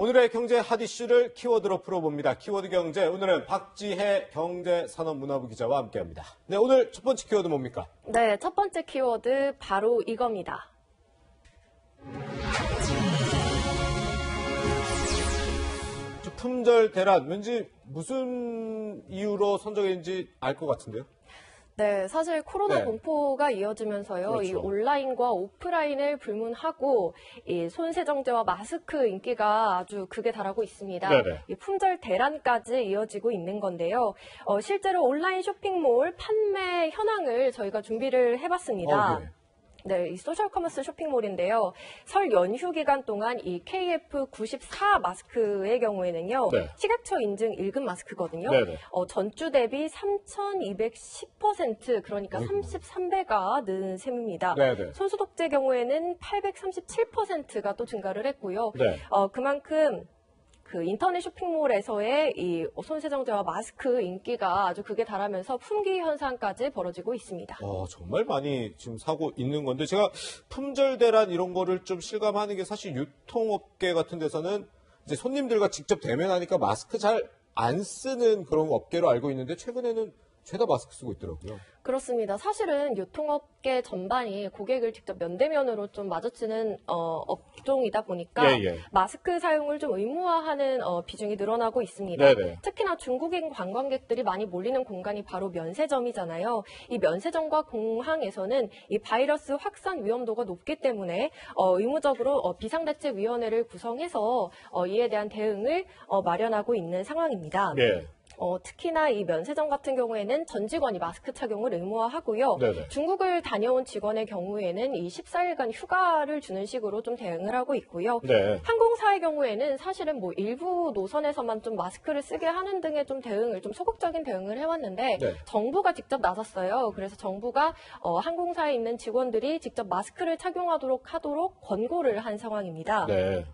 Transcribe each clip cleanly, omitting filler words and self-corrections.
오늘의 경제 핫 이슈를 키워드로 풀어봅니다. 키워드 경제, 오늘은 박지혜 경제산업문화부 기자와 함께합니다. 네, 오늘 첫 번째 키워드 뭡니까? 네, 첫 번째 키워드 바로 이겁니다. 품절 대란, 왠지 무슨 이유로 선정했는지 알 것 같은데요? 네, 사실 코로나 네. 공포가 이어지면서요. 그렇죠. 이 온라인과 오프라인을 불문하고 이 손세정제와 마스크 인기가 아주 극에 달하고 있습니다. 네네. 이 품절 대란까지 이어지고 있는 건데요. 실제로 온라인 쇼핑몰 판매 현황을 저희가 준비를 해봤습니다. 네. 네, 이 소셜 커머스 쇼핑몰인데요. 설 연휴 기간 동안 이 KF94 마스크의 경우에는요. 네. 식약처 인증 1급 마스크거든요. 네네. 전주 대비 3,210% 그러니까 어이구. 33배가 는 셈입니다. 네네. 손소독제 경우에는 837%가 또 증가를 했고요. 네. 그만큼 그 인터넷 쇼핑몰에서의 이 손세정제와 마스크 인기가 아주 극에 달하면서 품귀 현상까지 벌어지고 있습니다. 정말 많이 지금 사고 있는 건데, 제가 품절 대란 이런 거를 좀 실감하는 게 사실 유통업계 같은 데서는 이제 손님들과 직접 대면하니까 마스크 잘 안 쓰는 그런 업계로 알고 있는데, 최근에는 죄다 마스크 쓰고 있더라고요. 그렇습니다. 사실은 유통업계 전반이 고객을 직접 면대면으로 좀 마주치는 업종이다 보니까 예. 마스크 사용을 좀 의무화하는 비중이 늘어나고 있습니다. 네네. 특히나 중국인 관광객들이 많이 몰리는 공간이 바로 면세점이잖아요. 이 면세점과 공항에서는 이 바이러스 확산 위험도가 높기 때문에 의무적으로 비상대책위원회를 구성해서 이에 대한 대응을 마련하고 있는 상황입니다. 네. 특히나 이 면세점 같은 경우에는 전 직원이 마스크 착용을 의무화하고요. 네네. 중국을 다녀온 직원의 경우에는 이 14일간 휴가를 주는 식으로 좀 대응을 하고 있고요. 네. 항공사의 경우에는 사실은 뭐 일부 노선에서만 좀 마스크를 쓰게 하는 등의 좀 대응을 좀 소극적인 대응을 해왔는데 네. 정부가 직접 나섰어요. 그래서 정부가 항공사에 있는 직원들이 직접 마스크를 착용하도록 권고를 한 상황입니다. 네.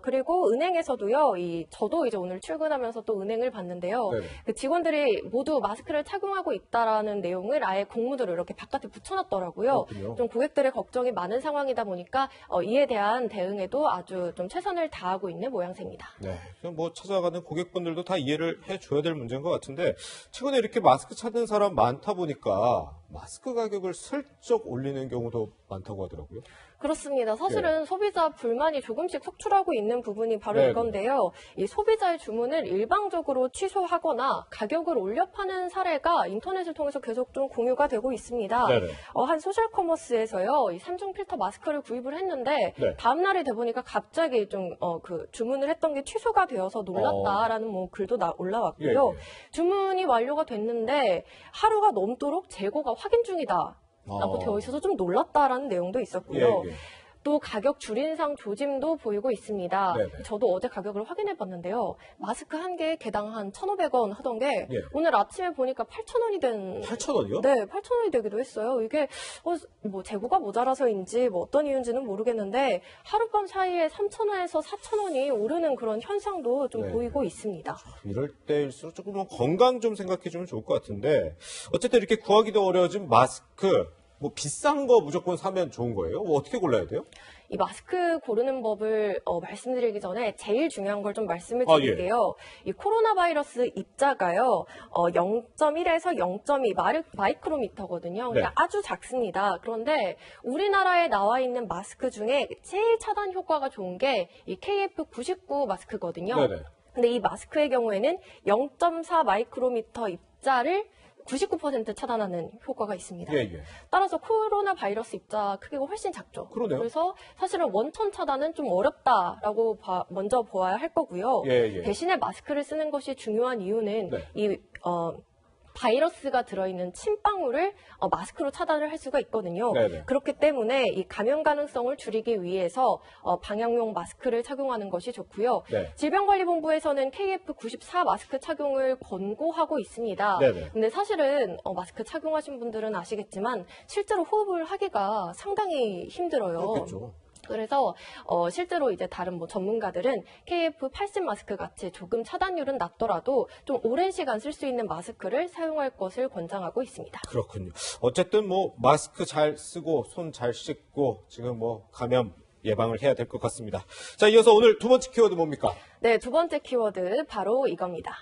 그리고 은행에서도요, 저도 이제 오늘 출근하면서 또 은행을 봤는데요. 네네. 그 직원들이 모두 마스크를 착용하고 있다라는 내용을 아예 공문으로 이렇게 바깥에 붙여놨더라고요. 그렇군요. 좀 고객들의 걱정이 많은 상황이다 보니까 이에 대한 대응에도 아주 좀 최선을 다하고 있는 모양새입니다. 네. 그냥 뭐 찾아가는 고객분들도 다 이해를 해줘야 될 문제인 것 같은데, 최근에 이렇게 마스크 찾는 사람 많다 보니까 마스크 가격을 슬쩍 올리는 경우도 많다고 하더라고요. 그렇습니다. 사실은 소비자 불만이 조금씩 속출하고 있는 부분이 바로 네네. 이건데요. 이 소비자의 주문을 일방적으로 취소하거나 가격을 올려 파는 사례가 인터넷을 통해서 계속 좀 공유가 되고 있습니다. 네네. 한 소셜 커머스에서요, 이 3중 필터 마스크를 구입을 했는데 네. 다음 날이 돼 보니까 갑자기 좀 그 주문을 했던 게 취소가 되어서 놀랐다라는 뭐 글도 올라왔고요. 예. 주문이 완료가 됐는데 하루가 넘도록 재고가 확인 중이다. 라고 되어 있어서 좀 놀랐다라는 내용도 있었고요. 예. 또 가격 줄인상 조짐도 보이고 있습니다. 네네. 저도 어제 가격을 확인해 봤는데요. 마스크 한 개에 개당 한 1,500원 하던 게 예. 오늘 아침에 보니까 8,000원이 된 8,000원이요? 네, 8,000원이 되기도 했어요. 이게 뭐 재고가 모자라서인지 뭐 어떤 이유인지는 모르겠는데 하룻밤 사이에 3,000원에서 4,000원이 오르는 그런 현상도 좀 네. 보이고 있습니다. 이럴 때일수록 조금 뭐 건강 좀 생각해주면 좋을 것 같은데, 어쨌든 이렇게 구하기도 어려워진 마스크, 뭐 비싼 거 무조건 사면 좋은 거예요? 뭐 어떻게 골라야 돼요? 이 마스크 고르는 법을 말씀드리기 전에 제일 중요한 걸 좀 말씀을 예. 드릴게요. 이 코로나 바이러스 입자가요, 0.1에서 0.2 마이크로미터거든요. 네. 그러니까 아주 작습니다. 그런데 우리나라에 나와 있는 마스크 중에 제일 차단 효과가 좋은 게 이 KF99 마스크거든요. 네네. 근데 이 마스크의 경우에는 0.4 마이크로미터 입자를 99% 차단하는 효과가 있습니다. 예. 따라서 코로나 바이러스 입자 크기가 훨씬 작죠. 그러네요. 그래서 사실은 원천 차단은 좀 어렵다라고 먼저 보아야 할 거고요. 예. 대신에 마스크를 쓰는 것이 중요한 이유는 네. 바이러스가 들어있는 침방울을 마스크로 차단을 할 수가 있거든요. 네네. 그렇기 때문에 이 감염 가능성을 줄이기 위해서 방역용 마스크를 착용하는 것이 좋고요. 네. 질병관리본부에서는 KF94 마스크 착용을 권고하고 있습니다. 네네. 근데 사실은 마스크 착용하신 분들은 아시겠지만 실제로 호흡을 하기가 상당히 힘들어요. 그렇겠죠. 그래서 실제로 이제 다른 뭐 전문가들은 KF80 마스크 같이 조금 차단율은 낮더라도 좀 오랜 시간 쓸 수 있는 마스크를 사용할 것을 권장하고 있습니다. 그렇군요. 어쨌든 뭐 마스크 잘 쓰고 손 잘 씻고 지금 뭐 감염 예방을 해야 될 것 같습니다. 자, 이어서 오늘 두 번째 키워드 뭡니까? 네, 두 번째 키워드 바로 이겁니다.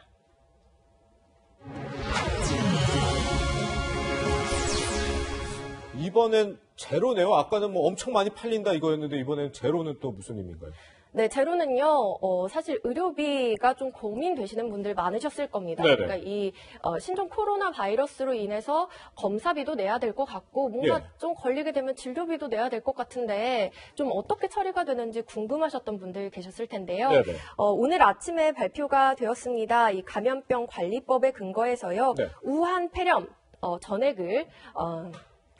이번엔 제로네요. 아까는 뭐 엄청 많이 팔린다 이거였는데 이번엔 제로는 또 무슨 의미인가요? 네, 제로는요, 사실 의료비가 좀 고민되시는 분들 많으셨을 겁니다. 네네. 그러니까 이 신종 코로나 바이러스로 인해서 검사비도 내야 될 것 같고, 뭔가 예. 좀 걸리게 되면 진료비도 내야 될 것 같은데, 좀 어떻게 처리가 되는지 궁금하셨던 분들 계셨을 텐데요. 네네. 오늘 아침에 발표가 되었습니다. 이 감염병 관리법에 근거해서요, 네. 우한 폐렴 전액을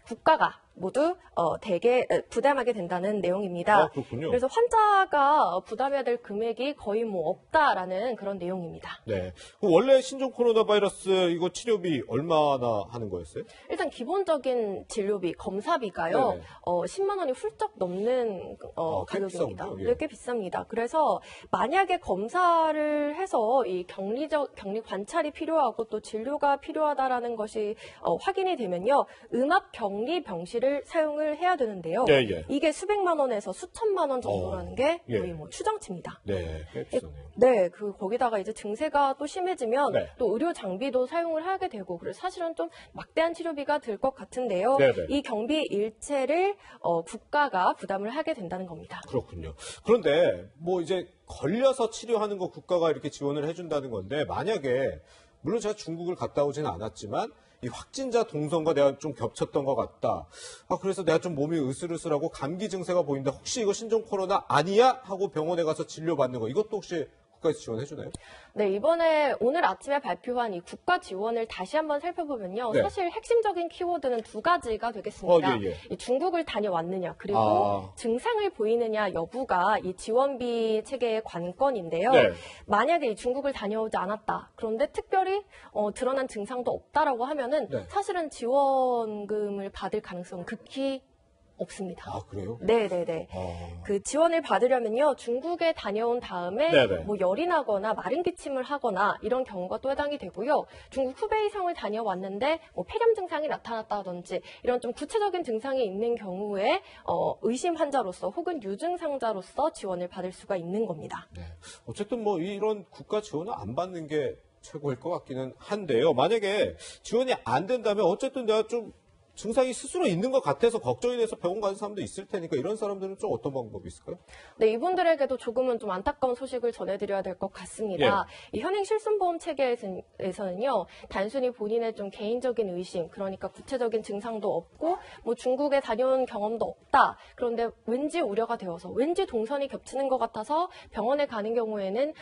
국가가 모두 대개 부담하게 된다는 내용입니다. 아, 그렇군요. 그래서 환자가 부담해야 될 금액이 거의 뭐 없다라는 그런 내용입니다. 네. 그럼 원래 신종 코로나 바이러스 이거 치료비 얼마나 하는 거였어요? 일단 기본적인 진료비, 검사비가요, 네네. 10만 원이 훌쩍 넘는 꽤 가격입니다. 비싸군요. 예. 네, 꽤 비쌉니다. 그래서 만약에 검사를 해서 이 격리 관찰이 필요하고 또 진료가 필요하다라는 것이 확인이 되면요, 음압 격리 병실을 사용을 해야 되는데요. 예, 예. 이게 수백만 원에서 수천만 원 정도라는 게 예. 거의 뭐 추정치입니다. 네, 꽤 비싸네요. 네, 거기다가 이제 증세가 또 심해지면 네. 또 의료 장비도 사용을 하게 되고, 그래서 사실은 좀 막대한 치료비가 들 것 같은데요. 네네. 이 경비 일체를 국가가 부담을 하게 된다는 겁니다. 그렇군요. 그런데 뭐 이제 걸려서 치료하는 거 국가가 이렇게 지원을 해준다는 건데 만약에 물론 제가 중국을 갔다 오지는 않았지만 이 확진자 동선과 내가 좀 겹쳤던 것 같다. 그래서 내가 좀 몸이 으슬으슬하고 감기 증세가 보인다. 혹시 이거 신종 코로나 아니야? 하고 병원에 가서 진료받는 거 이것도 혹시 국가에서 지원해주나요? 네, 이번에 오늘 아침에 발표한 이 국가 지원을 다시 한번 살펴보면요. 네. 사실 핵심적인 키워드는 두 가지가 되겠습니다. 예. 이 중국을 다녀왔느냐, 그리고 아. 증상을 보이느냐 여부가 이 지원비 체계의 관건인데요. 네. 만약에 이 중국을 다녀오지 않았다. 그런데 특별히 드러난 증상도 없다라고 하면은 네. 사실은 지원금을 받을 가능성은 극히 없습니다. 아, 그래요? 네네네. 그 지원을 받으려면요, 중국에 다녀온 다음에 네네. 뭐 열이 나거나 마른 기침을 하거나 이런 경우가 또 해당이 되고요. 중국 후베이 성을 다녀왔는데 뭐 폐렴 증상이 나타났다든지 이런 좀 구체적인 증상이 있는 경우에 의심 환자로서 혹은 유증상자로서 지원을 받을 수가 있는 겁니다. 네. 어쨌든 뭐 이런 국가 지원을 안 받는 게 최고일 것 같기는 한데요. 만약에 지원이 안 된다면 어쨌든 내가 좀 증상이 스스로 있는 것 같아서 걱정이 돼서 병원 가는 사람도 있을 테니까 이런 사람들은 좀 어떤 방법이 있을까요? 네, 이분들에게도 조금은 좀 안타까운 소식을 전해드려야 될 것 같습니다. 이 현행 실손보험 체계에서는요, 단순히 본인의 좀 개인적인 의심, 그러니까 구체적인 증상도 없고, 뭐 중국에 다녀온 경험도 없다. 그런데 왠지 우려가 되어서, 왠지 동선이 겹치는 것 같아서 병원에 가는 경우에는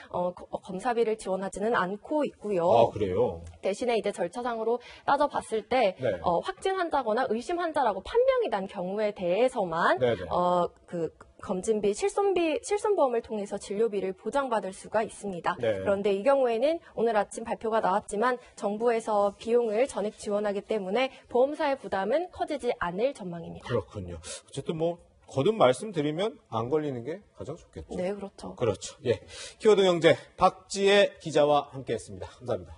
검사비를 지원하지는 않고 있고요. 아, 그래요? 대신에 이제 절차상으로 따져봤을 때 네. 확진 환자거나 의심 환자라고 판명이 난 경우에 대해서만 네네. 그 검진비, 실손보험을 통해서 진료비를 보장받을 수가 있습니다. 네. 그런데 이 경우에는 오늘 아침 발표가 나왔지만 정부에서 비용을 전액 지원하기 때문에 보험사의 부담은 커지지 않을 전망입니다. 그렇군요. 어쨌든 뭐 거듭 말씀드리면 안 걸리는 게 가장 좋겠죠. 네, 그렇죠. 그렇죠. 예. 키워드 경제 박지혜 기자와 함께했습니다. 감사합니다.